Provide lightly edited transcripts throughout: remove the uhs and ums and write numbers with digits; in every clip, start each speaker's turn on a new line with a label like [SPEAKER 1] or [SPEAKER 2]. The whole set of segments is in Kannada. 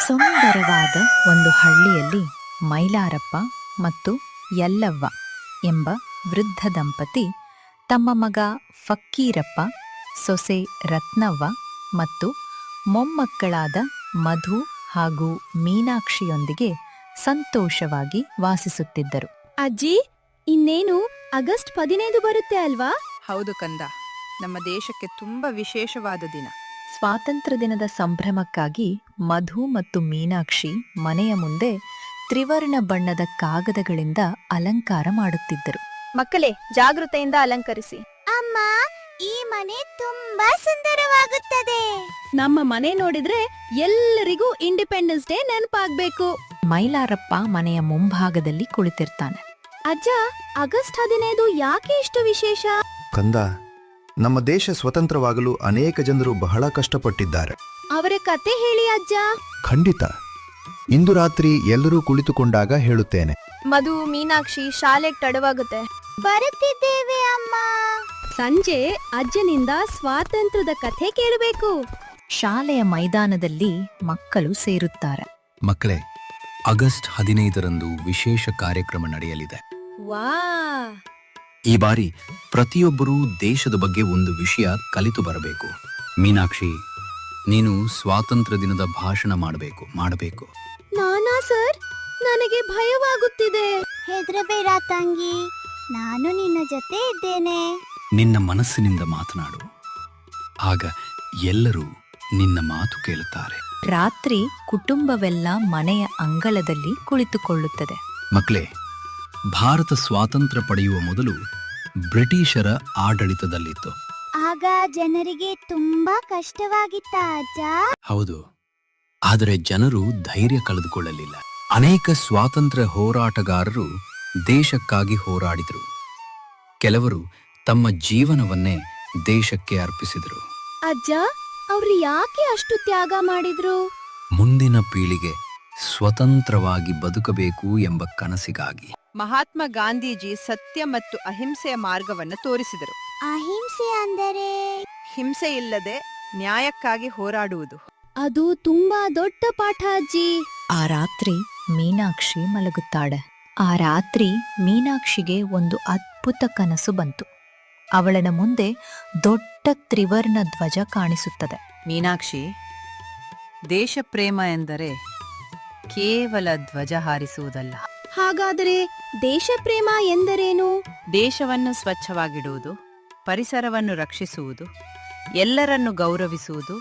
[SPEAKER 1] ಸುಂದರವಾದ ಒಂದು ಹಳ್ಳಿಯಲ್ಲಿ ಮೈಲಾರಪ್ಪ ಮತ್ತು ಯಲ್ಲವ್ವ ಎಂಬ ವೃದ್ಧ ದಂಪತಿ ತಮ್ಮ ಮಗ ಫಕ್ಕೀರಪ್ಪ, ಸೊಸೆ ರತ್ನವ್ವ ಮತ್ತು ಮೊಮ್ಮಕ್ಕಳಾದ ಮಧು ಹಾಗೂ ಮೀನಾಕ್ಷಿಯೊಂದಿಗೆ ಸಂತೋಷವಾಗಿ ವಾಸಿಸುತ್ತಿದ್ದರು.
[SPEAKER 2] ಅಜ್ಜಿ, ಇನ್ನೇನು ಆಗಸ್ಟ್ 15 ಬರುತ್ತೆ ಅಲ್ವಾ?
[SPEAKER 3] ಹೌದು ಕಂದ, ನಮ್ಮ ದೇಶಕ್ಕೆ ತುಂಬಾ ವಿಶೇಷವಾದ ದಿನ.
[SPEAKER 1] ಸ್ವಾತಂತ್ರ್ಯ ದಿನದ ಸಂಭ್ರಮಕ್ಕಾಗಿ ಮಧು ಮತ್ತು ಮೀನಾಕ್ಷಿ ಮನೆಯ ಮುಂದೆ ತ್ರಿವರ್ಣ ಬಣ್ಣದ ಕಾಗದಗಳಿಂದ ಅಲಂಕಾರ ಮಾಡುತ್ತಿದ್ದರು.
[SPEAKER 2] ಮಕ್ಕಳೇ, ಜಾಗೃತೆಯಿಂದ ಅಲಂಕರಿಸಿ.
[SPEAKER 4] ಅಮ್ಮ, ಈ ಮನೆ ತುಂಬಾ ಸುಂದರವಾಗುತ್ತದೆ.
[SPEAKER 2] ನಮ್ಮ ಮನೆ ನೋಡಿದ್ರೆ ಎಲ್ಲರಿಗೂ ಇಂಡಿಪೆಂಡೆನ್ಸ್ ಡೇ ನೆನಪಾಗ್ಬೇಕು.
[SPEAKER 1] ಮೈಲಾರಪ್ಪ ಮನೆಯ ಮುಂಭಾಗದಲ್ಲಿ ಕುಳಿತಿರ್ತಾನೆ.
[SPEAKER 2] ಅಜ್ಜ, ಆಗಸ್ಟ್ 15 ಯಾಕೆ ಇಷ್ಟು ವಿಶೇಷ?
[SPEAKER 5] ಕಂದ, ನಮ್ಮ ದೇಶ ಸ್ವತಂತ್ರವಾಗಲು ಅನೇಕ ಜನರು ಬಹಳ ಕಷ್ಟಪಟ್ಟಿದ್ದಾರೆ.
[SPEAKER 2] ಅವರ ಕತೆ ಹೇಳಿ ಅಜ್ಜ.
[SPEAKER 5] ಖಂಡಿತ, ಇಂದು ರಾತ್ರಿ ಎಲ್ಲರೂ ಕುಳಿತುಕೊಂಡಾಗ ಹೇಳುತ್ತೇನೆ.
[SPEAKER 2] ಮಧು, ಮೀನಾಕ್ಷಿ, ಶಾಲೆಗೆ ತಡವಾಗುತ್ತೆ.
[SPEAKER 4] ಬರುತ್ತಿದ್ದೇವೆ ಅಮ್ಮ.
[SPEAKER 2] ಸಂಜೆ ಅಜ್ಜನಿಂದ ಸ್ವಾತಂತ್ರ್ಯದ ಕಥೆ ಕೇಳಬೇಕು.
[SPEAKER 1] ಶಾಲೆಯ ಮೈದಾನದಲ್ಲಿ ಮಕ್ಕಳು ಸೇರುತ್ತಾರೆ.
[SPEAKER 6] ಮಕ್ಕಳೇ, ಆಗಸ್ಟ್ 15ರಂದು ವಿಶೇಷ ಕಾರ್ಯಕ್ರಮ ನಡೆಯಲಿದೆ.
[SPEAKER 2] ವಾ!
[SPEAKER 6] ಈ ಬಾರಿ ಪ್ರತಿಯೊಬ್ಬರೂ ದೇಶದ ಬಗ್ಗೆ ಒಂದು ವಿಷಯ ಕಲಿತು ಬರಬೇಕು. ಮೀನಾಕ್ಷಿ, ನೀನು ಸ್ವಾತಂತ್ರ್ಯ ದಿನದ ಭಾಷಣ ಮಾಡಬೇಕು.
[SPEAKER 2] ನಾನಾ ಸರ್, ನನಗೆ ಭಯವಾಗುತ್ತಿದೆ.
[SPEAKER 4] ಹೆದರಬೇಡ ತಂಗಿ, ನಾನು ನಿನ್ನ ಜೊತೆ ಇದ್ದೇನೆ.
[SPEAKER 6] ನಿನ್ನ ಮನಸ್ಸಿನಿಂದ ಮಾತನಾಡು, ಆಗ ಎಲ್ಲರೂ ನಿನ್ನ ಮಾತು ಕೇಳುತ್ತಾರೆ.
[SPEAKER 1] ರಾತ್ರಿ ಕುಟುಂಬವೆಲ್ಲ ಮನೆಯ ಅಂಗಳದಲ್ಲಿ ಕುಳಿತುಕೊಳ್ಳುತ್ತದೆ.
[SPEAKER 6] ಮಕ್ಕಳೇ, ಭಾರತ ಸ್ವಾತಂತ್ರ್ಯ ಪಡೆಯುವ ಮೊದಲು ಬ್ರಿಟಿಷರ ಆಡಳಿತದಲ್ಲಿತ್ತು.
[SPEAKER 4] ಆಗ ಜನರಿಗೆ ತುಂಬಾ ಕಷ್ಟವಾಗಿತ್ತ ಅಜ್ಜ?
[SPEAKER 6] ಹೌದು, ಆದರೆ ಜನರು ಧೈರ್ಯ ಕಳೆದುಕೊಳ್ಳಲಿಲ್ಲ. ಅನೇಕ ಸ್ವಾತಂತ್ರ್ಯ ಹೋರಾಟಗಾರರು ದೇಶಕ್ಕಾಗಿ ಹೋರಾಡಿದರು. ಕೆಲವರು ತಮ್ಮ ಜೀವನವನ್ನೇ ದೇಶಕ್ಕೆ ಅರ್ಪಿಸಿದರು.
[SPEAKER 2] ಅಜ್ಜ, ಅವ್ರು ಯಾಕೆ ಅಷ್ಟು ತ್ಯಾಗ ಮಾಡಿದ್ರು?
[SPEAKER 6] ಮುಂದಿನ ಪೀಳಿಗೆ ಸ್ವತಂತ್ರವಾಗಿ ಬದುಕಬೇಕು ಎಂಬ ಕನಸಿಗಾಗಿ.
[SPEAKER 3] ಮಹಾತ್ಮ ಗಾಂಧೀಜಿ ಸತ್ಯ ಮತ್ತು ಅಹಿಂಸೆಯ ಮಾರ್ಗವನ್ನು ತೋರಿಸಿದರು.
[SPEAKER 4] ಅಹಿಂಸೆ ಅಂದರೆ?
[SPEAKER 3] ಹಿಂಸೆ ಇಲ್ಲದೆ ನ್ಯಾಯಕ್ಕಾಗಿ ಹೋರಾಡುವುದು.
[SPEAKER 2] ಅದು ತುಂಬಾ ದೊಡ್ಡ ಪಾಠ ಅಜ್ಜಿ.
[SPEAKER 1] ಆ ರಾತ್ರಿ ಮೀನಾಕ್ಷಿ ಮಲಗುತ್ತಾಳೆ. ಆ ರಾತ್ರಿ ಮೀನಾಕ್ಷಿಗೆ ಒಂದು ಅದ್ಭುತ ಕನಸು ಬಂತು. ಅವಳನ ಮುಂದೆ ದೊಡ್ಡ ತ್ರಿವರ್ಣ ಧ್ವಜ ಕಾಣಿಸುತ್ತದೆ.
[SPEAKER 3] ಮೀನಾಕ್ಷಿ, ದೇಶ ಪ್ರೇಮ ಎಂದರೆ ಕೇವಲ ಧ್ವಜ ಹಾರಿಸುವುದಲ್ಲ.
[SPEAKER 2] ಹಾಗಾದರೆ ದೇಶ ಪ್ರೇಮ ಎಂದರೇನು?
[SPEAKER 3] ದೇಶವನ್ನು ಸ್ವಚ್ಛವಾಗಿಡುವುದು, ಪರಿಸರವನ್ನು ರಕ್ಷಿಸುವುದು, ಎಲ್ಲರನ್ನು ಗೌರವಿಸುವುದು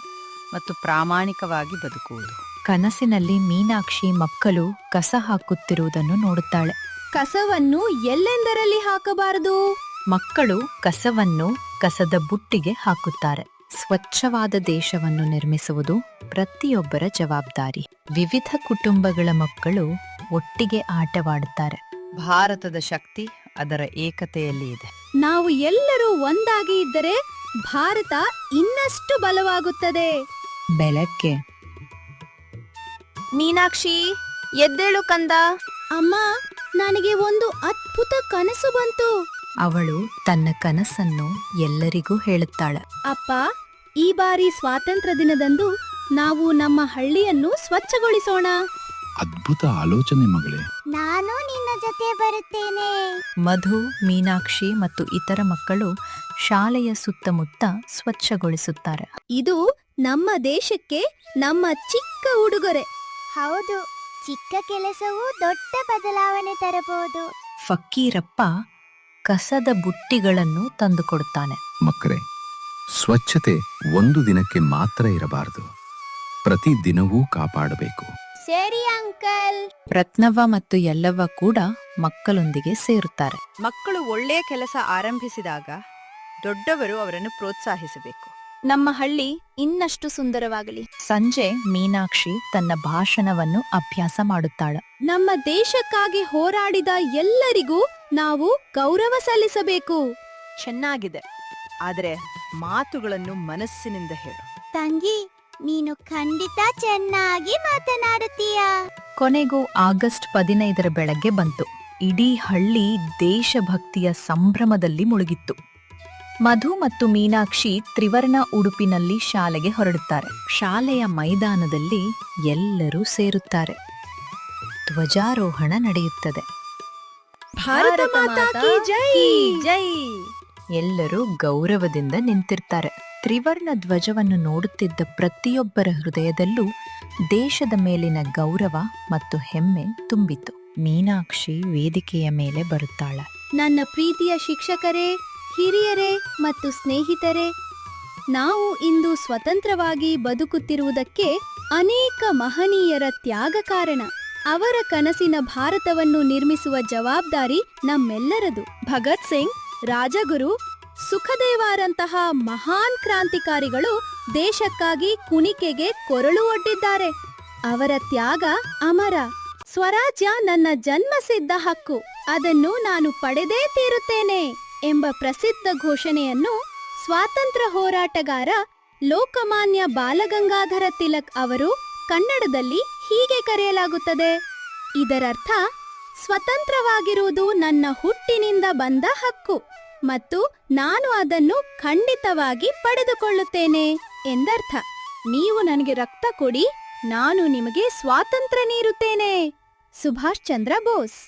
[SPEAKER 3] ಮತ್ತು ಪ್ರಾಮಾಣಿಕವಾಗಿ ಬದುಕುವುದು.
[SPEAKER 1] ಕನಸಿನಲ್ಲಿ ಮೀನಾಕ್ಷಿ ಮಕ್ಕಳು ಕಸ ಹಾಕುತ್ತಿರುವುದನ್ನು ನೋಡುತ್ತಾಳೆ.
[SPEAKER 2] ಕಸವನ್ನು ಎಲ್ಲೆಂದರಲ್ಲಿ ಹಾಕಬಾರದು?
[SPEAKER 1] ಮಕ್ಕಳು ಕಸವನ್ನು ಕಸದ ಬುಟ್ಟಿಗೆ ಹಾಕುತ್ತಾರೆ. ಸ್ವಚ್ಛವಾದ ದೇಶವನ್ನು ನಿರ್ಮಿಸುವುದು ಪ್ರತಿಯೊಬ್ಬರ ಜವಾಬ್ದಾರಿ. ವಿವಿಧ ಕುಟುಂಬಗಳ ಮಕ್ಕಳು ಒಟ್ಟಿಗೆ ಆಟವಾಡುತ್ತಾರೆ.
[SPEAKER 3] ಭಾರತದ ಶಕ್ತಿ ಅದರ ಏಕತೆಯಲ್ಲಿ ಇದೆ.
[SPEAKER 2] ನಾವು ಎಲ್ಲರೂ ಒಂದಾಗಿ ಇದ್ದರೆ ಭಾರತ ಇನ್ನಷ್ಟು ಬಲವಾಗುತ್ತದೆ.
[SPEAKER 1] ಬೆಳಗ್ಗೆ
[SPEAKER 2] ಮೀನಾಕ್ಷಿ, ಎದ್ದೇಳು ಕಂದ. ಅಮ್ಮ, ನನಗೆ ಒಂದು ಅದ್ಭುತ ಕನಸು ಬಂತು.
[SPEAKER 1] ಅವಳು ತನ್ನ ಕನಸನ್ನು ಎಲ್ಲರಿಗೂ ಹೇಳುತ್ತಾಳೆ.
[SPEAKER 2] ಅಪ್ಪ, ಈ ಬಾರಿ ಸ್ವಾತಂತ್ರ್ಯ ದಿನದಂದು ನಾವು ನಮ್ಮ ಹಳ್ಳಿಯನ್ನು ಸ್ವಚ್ಛಗೊಳಿಸೋಣ.
[SPEAKER 6] ಅದ್ಭುತ ಆಲೋಚನೆ ಮಗಳೇ.
[SPEAKER 4] ನಾನು ನಿನ್ನ ಜೊತೆ ಬರುತ್ತೇನೆ.
[SPEAKER 1] ಮಧು, ಮೀನಾಕ್ಷಿ ಮತ್ತು ಇತರ ಮಕ್ಕಳು ಶಾಲೆಯ ಸುತ್ತಮುತ್ತ ಸ್ವಚ್ಛಗೊಳಿಸುತ್ತಾರೆ.
[SPEAKER 2] ಇದು ನಮ್ಮ ದೇಶಕ್ಕೆ ನಮ್ಮ ಚಿಕ್ಕ ಉಡುಗೊರೆ.
[SPEAKER 4] ಹೌದು, ಚಿಕ್ಕ ಕೆಲಸವೂ ದೊಡ್ಡ ಬದಲಾವಣೆ ತರಬಹುದು.
[SPEAKER 1] ಫಕ್ಕೀರಪ್ಪ ಕಸದ ಬುಟ್ಟಿಗಳನ್ನು ತಂದುಕೊಡುತ್ತಾನೆ.
[SPEAKER 6] ಮಕ್ಕಳೇ, ಸ್ವಚ್ಛತೆ ಒಂದು ದಿನಕ್ಕೆ ಮಾತ್ರ ಇರಬಾರದು, ಪ್ರತಿ ದಿನವೂ ಕಾಪಾಡಬೇಕು.
[SPEAKER 4] ಸರಿ ಅಂಕಲ್.
[SPEAKER 1] ರತ್ನವ್ವ ಮತ್ತು ಯಲ್ಲವ್ವ ಕೂಡ ಮಕ್ಕಳೊಂದಿಗೆ ಸೇರುತ್ತಾರೆ.
[SPEAKER 3] ಮಕ್ಕಳು ಒಳ್ಳೆಯ ಕೆಲಸ ಆರಂಭಿಸಿದಾಗ ದೊಡ್ಡವರು ಅವರನ್ನು ಪ್ರೋತ್ಸಾಹಿಸಬೇಕು.
[SPEAKER 2] ನಮ್ಮ ಹಳ್ಳಿ ಇನ್ನಷ್ಟು ಸುಂದರವಾಗಲಿ.
[SPEAKER 1] ಸಂಜೆ ಮೀನಾಕ್ಷಿ ತನ್ನ ಭಾಷಣವನ್ನು ಅಭ್ಯಾಸ ಮಾಡುತ್ತಾಳೆ.
[SPEAKER 2] ನಮ್ಮ ದೇಶಕ್ಕಾಗಿ ಹೋರಾಡಿದ ಎಲ್ಲರಿಗೂ ನಾವು ಗೌರವ ಸಲ್ಲಿಸಬೇಕು.
[SPEAKER 3] ಚೆನ್ನಾಗಿದೆ, ಆದರೆ ಮಾತುಗಳನ್ನು ಮನಸ್ಸಿನಿಂದ ಹೇಳು.
[SPEAKER 4] ತಂಗಿ, ನೀನು ಖಂಡಿತ ಚೆನ್ನಾಗಿ ಮಾತನಾಡುತ್ತೀಯ.
[SPEAKER 1] ಕೊನೆಗೂ ಆಗಸ್ಟ್ 15 ಬೆಳಗ್ಗೆ ಬಂತು. ಇಡೀ ಹಳ್ಳಿ ದೇಶಭಕ್ತಿಯ ಸಂಭ್ರಮದಲ್ಲಿ ಮುಳುಗಿತ್ತು. ಮಧು ಮತ್ತು ಮೀನಾಕ್ಷಿ ತ್ರಿವರ್ಣ ಉಡುಪಿನಲ್ಲಿ ಶಾಲೆಗೆ ಹೊರಡುತ್ತಾರೆ. ಶಾಲೆಯ ಮೈದಾನದಲ್ಲಿ ಎಲ್ಲರೂ ಸೇರುತ್ತಾರೆ. ಧ್ವಜಾರೋಹಣ ನಡೆಯುತ್ತದೆ.
[SPEAKER 2] ಭಾರತ ಮಾತಾ ಕಿ ಜೈ ಜೈ.
[SPEAKER 1] ಎಲ್ಲರೂ ಗೌರವದಿಂದ ನಿಂತಿರ್ತಾರೆ. ತ್ರಿವರ್ಣ ಧ್ವಜವನ್ನು ನೋಡುತ್ತಿದ್ದ ಪ್ರತಿಯೊಬ್ಬರ ಹೃದಯದಲ್ಲೂ ದೇಶದ ಮೇಲಿನ ಗೌರವ ಮತ್ತು ಹೆಮ್ಮೆ ತುಂಬಿತು. ಮೀನಾಕ್ಷಿ ವೇದಿಕೆಯ ಮೇಲೆ ಬರುತ್ತಾಳೆ.
[SPEAKER 2] ನನ್ನ ಪ್ರೀತಿಯ ಶಿಕ್ಷಕರೇ, ಹಿರಿಯರೇ ಮತ್ತು ಸ್ನೇಹಿತರೆ, ನಾವು ಇಂದು ಸ್ವತಂತ್ರವಾಗಿ ಬದುಕುತ್ತಿರುವುದಕ್ಕೆ ಅನೇಕ ಮಹನೀಯರ ತ್ಯಾಗ ಕಾರಣ. ಅವರ ಕನಸಿನ ಭಾರತವನ್ನು ನಿರ್ಮಿಸುವ ಜವಾಬ್ದಾರಿ ನಮ್ಮೆಲ್ಲರದು. ಭಗತ್ ಸಿಂಗ್, ರಾಜಗುರು, ಸುಖದೇವರಂತಹ ಮಹಾನ್ ಕ್ರಾಂತಿಕಾರಿಗಳು ದೇಶಕ್ಕಾಗಿ ಕುಣಿಕೆಗೆ ಕೊರಳು ಒಡ್ಡಿದ್ದಾರೆ. ಅವರ ತ್ಯಾಗ ಅಮರ. ಸ್ವರಾಜ್ಯ ನನ್ನ ಜನ್ಮಸಿದ್ಧ ಹಕ್ಕು, ಅದನ್ನು ನಾನು ಪಡೆದೇ ತೀರುತ್ತೇನೆ ಎಂಬ ಪ್ರಸಿದ್ಧ ಘೋಷಣೆಯನ್ನು ಸ್ವಾತಂತ್ರ್ಯ ಹೋರಾಟಗಾರ ಲೋಕಮಾನ್ಯ ಬಾಲಗಂಗಾಧರ ತಿಲಕ್ ಅವರು ಕನ್ನಡದಲ್ಲಿ ಹೀಗೆ ಕರೆಯಲಾಗುತ್ತದೆ. ಇದರರ್ಥ ಸ್ವತಂತ್ರವಾಗಿರುವುದು ನನ್ನ ಹುಟ್ಟಿನಿಂದ ಬಂದ ಹಕ್ಕು ಮತ್ತು ನಾನು ಅದನ್ನು ಖಂಡಿತವಾಗಿ ಪಡೆದುಕೊಳ್ಳುತ್ತೇನೆ ಎಂದರ್ಥ. ನೀವು ನನಗೆ ರಕ್ತ ಕೊಡಿ, ನಾನು ನಿಮಗೆ ಸ್ವಾತಂತ್ರ್ಯ ನೀಡುತ್ತೇನೆ. ಸುಭಾಷ್ ಚಂದ್ರ ಬೋಸ್.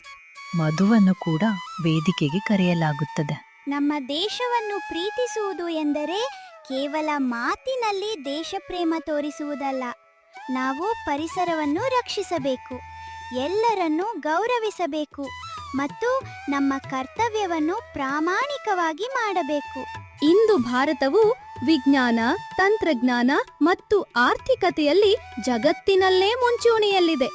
[SPEAKER 1] ಮಧುವನ್ನು ಕೂಡ ವೇದಿಕೆಗೆ ಕರೆಯಲಾಗುತ್ತದೆ.
[SPEAKER 4] ನಮ್ಮ ದೇಶವನ್ನು ಪ್ರೀತಿಸುವುದು ಎಂದರೆ ಕೇವಲ ಮಾತಿನಲ್ಲಿ ದೇಶಪ್ರೇಮ ತೋರಿಸುವುದಲ್ಲ. ನಾವು ಪರಿಸರವನ್ನು ರಕ್ಷಿಸಬೇಕು, ಎಲ್ಲರನ್ನೂ ಗೌರವಿಸಬೇಕು ಮತ್ತು ನಮ್ಮ ಕರ್ತವ್ಯವನ್ನು ಪ್ರಾಮಾಣಿಕವಾಗಿ ಮಾಡಬೇಕು.
[SPEAKER 2] ಇಂದು ಭಾರತವು ವಿಜ್ಞಾನ, ತಂತ್ರಜ್ಞಾನ ಮತ್ತು ಆರ್ಥಿಕತೆಯಲ್ಲಿ ಜಗತ್ತಿನಲ್ಲೇ ಮುಂಚೂಣಿಯಲ್ಲಿದೆ.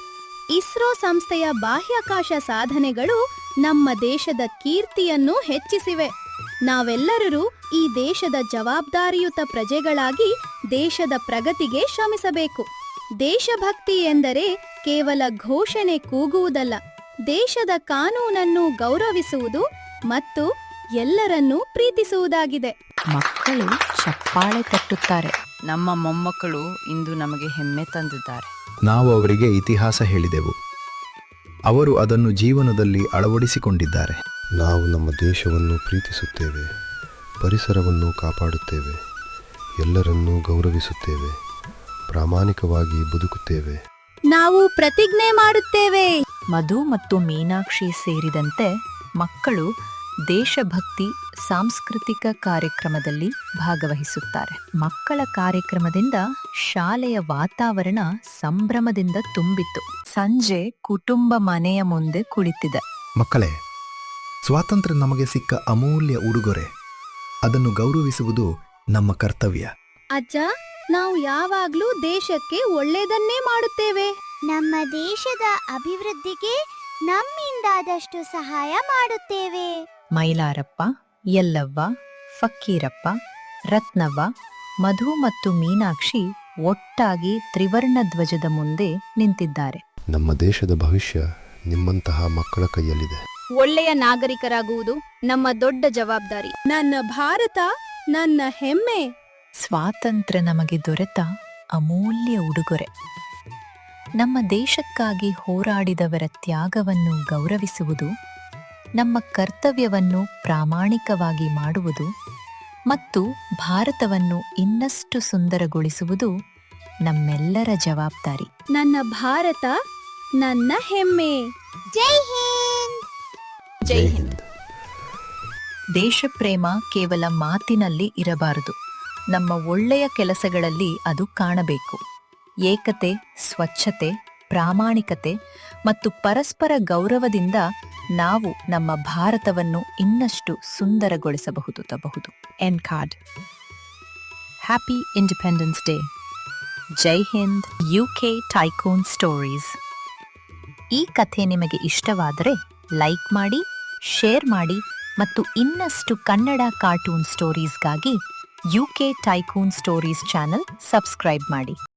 [SPEAKER 2] ಇಸ್ರೋ ಸಂಸ್ಥೆಯ ಬಾಹ್ಯಾಕಾಶ ಸಾಧನೆಗಳು ನಮ್ಮ ದೇಶದ ಕೀರ್ತಿಯನ್ನು ಹೆಚ್ಚಿಸಿವೆ. ನಾವೆಲ್ಲರೂ ಈ ದೇಶದ ಜವಾಬ್ದಾರಿಯುತ ಪ್ರಜೆಗಳಾಗಿ ದೇಶದ ಪ್ರಗತಿಗೆ ಶ್ರಮಿಸಬೇಕು. ದೇಶಭಕ್ತಿ ಎಂದರೆ ಕೇವಲ ಘೋಷಣೆ ಕೂಗುವುದಲ್ಲ, ದೇಶದ ಕಾನೂನನ್ನು ಗೌರವಿಸುವುದು ಮತ್ತು ಎಲ್ಲರನ್ನೂ ಪ್ರೀತಿಸುವುದಾಗಿದೆ.
[SPEAKER 1] ಮಕ್ಕಳು ಚಪ್ಪಾಳೆ ತಟ್ಟುತ್ತಾರೆ.
[SPEAKER 3] ನಮ್ಮ ಮೊಮ್ಮಕ್ಕಳು ಇಂದು ನಮಗೆ ಹೆಮ್ಮೆ ತಂದಿದ್ದಾರೆ.
[SPEAKER 5] ನಾವು ಅವರಿಗೆ ಇತಿಹಾಸ ಹೇಳಿದೆವು. ಅವರು ಅದನ್ನು ಜೀವನದಲ್ಲಿ ಅಳವಡಿಸಿಕೊಂಡಿದ್ದಾರೆ.
[SPEAKER 7] ನಾವು ನಮ್ಮ ದೇಶವನ್ನು ಪ್ರೀತಿಸುತ್ತೇವೆ, ಪರಿಸರವನ್ನು ಕಾಪಾಡುತ್ತೇವೆ, ಎಲ್ಲರನ್ನೂ ಗೌರವಿಸುತ್ತೇವೆ, ಪ್ರಾಮಾಣಿಕವಾಗಿ ಬದುಕುತ್ತೇವೆ.
[SPEAKER 2] ನಾವು ಪ್ರತಿಜ್ಞೆ ಮಾಡುತ್ತೇವೆ.
[SPEAKER 1] ಮಧು ಮತ್ತು ಮೀನಾಕ್ಷಿ ಸೇರಿದಂತೆ ಮಕ್ಕಳು ದೇಶಭಕ್ತಿ ಸಾಂಸ್ಕೃತಿಕ ಕಾರ್ಯಕ್ರಮದಲ್ಲಿ ಭಾಗವಹಿಸುತ್ತಾರೆ. ಮಕ್ಕಳ ಕಾರ್ಯಕ್ರಮದಿಂದ ಶಾಲೆಯ ವಾತಾವರಣ ಸಂಭ್ರಮದಿಂದ ತುಂಬಿತ್ತು. ಸಂಜೆ ಕುಟುಂಬ ಮನೆಯ ಮುಂದೆ ಕುಳಿತಿದೆ.
[SPEAKER 5] ಮಕ್ಕಳೇ, ಸ್ವಾತಂತ್ರ್ಯ ನಮಗೆ ಸಿಕ್ಕ ಅಮೂಲ್ಯ ಉಡುಗೊರೆ. ಅದನ್ನು ಗೌರವಿಸುವುದು ನಮ್ಮ ಕರ್ತವ್ಯ.
[SPEAKER 2] ಅಜ್ಜ, ನಾವು ಯಾವಾಗ್ಲೂ ದೇಶಕ್ಕೆ ಒಳ್ಳೆಯದನ್ನೇ ಮಾಡುತ್ತೇವೆ.
[SPEAKER 4] ನಮ್ಮ ದೇಶದ ಅಭಿವೃದ್ಧಿಗೆ ನಮ್ಮಿಂದಾದಷ್ಟು ಸಹಾಯ ಮಾಡುತ್ತೇವೆ.
[SPEAKER 1] ಮೈಲಾರಪ್ಪ, ಯಲ್ಲವ್ವ, ಫಕ್ಕೀರಪ್ಪ, ರತ್ನವ್ವ, ಮಧು ಮತ್ತು ಮೀನಾಕ್ಷಿ ಒಟ್ಟಾಗಿ ತ್ರಿವರ್ಣ ಧ್ವಜದ ಮುಂದೆ ನಿಂತಿದ್ದಾರೆ.
[SPEAKER 7] ನಮ್ಮ ದೇಶದ ಭವಿಷ್ಯ ನಿಮ್ಮಂತಹ ಮಕ್ಕಳ ಕೈಯಲ್ಲಿದೆ.
[SPEAKER 2] ಒಳ್ಳೆಯ ನಾಗರಿಕರಾಗುವುದು ನಮ್ಮ ದೊಡ್ಡ ಜವಾಬ್ದಾರಿ. ನನ್ನ ಭಾರತ ನನ್ನ ಹೆಮ್ಮೆ.
[SPEAKER 1] ಸ್ವಾತಂತ್ರ್ಯ ನಮಗೆ ದೊರೆತ ಅಮೂಲ್ಯ ಉಡುಗೊರೆ. ನಮ್ಮ ದೇಶಕ್ಕಾಗಿ ಹೋರಾಡಿದವರ ತ್ಯಾಗವನ್ನು ಗೌರವಿಸುವುದು, ನಮ್ಮ ಕರ್ತವ್ಯವನ್ನು ಪ್ರಾಮಾಣಿಕವಾಗಿ ಮಾಡುವುದು ಮತ್ತು ಭಾರತವನ್ನು ಇನ್ನಷ್ಟು ಸುಂದರಗೊಳಿಸುವುದು ನಮ್ಮೆಲ್ಲರ ಜವಾಬ್ದಾರಿ.
[SPEAKER 2] ನನ್ನ ಭಾರತ ನನ್ನ ಹೆಮ್ಮೆ.
[SPEAKER 4] ಜೈ ಹಿಂದ್.
[SPEAKER 2] ಜೈ ಹಿಂದ್.
[SPEAKER 1] ದೇಶಪ್ರೇಮ ಕೇವಲ ಮಾತಿನಲ್ಲಿ ಇರಬಾರದು, ನಮ್ಮ ಒಳ್ಳೆಯ ಕೆಲಸಗಳಲ್ಲಿ ಅದು ಕಾಣಬೇಕು. ಏಕತೆ, ಸ್ವಚ್ಛತೆ, ಪ್ರಾಮಾಣಿಕತೆ ಮತ್ತು ಪರಸ್ಪರ ಗೌರವದಿಂದ ನಾವು ನಮ್ಮ ಭಾರತವನ್ನು ಇನ್ನಷ್ಟು ಸುಂದರಗೊಳಿಸಬಹುದು. End card. Happy independence day. ಜೈ ಹಿಂದ್. UK tycoon stories. ಈ ಕಥೆ ನಿಮಗೆ ಇಷ್ಟವಾದರೆ ಲೈಕ್ ಮಾಡಿ, ಶೇರ್ ಮಾಡಿ ಮತ್ತು ಇನ್ನಷ್ಟು ಕನ್ನಡ ಕಾರ್ಟೂನ್ ಸ್ಟೋರೀಸ್ಗಾಗಿ UK tycoon stories channel subscribe ಮಾಡಿ.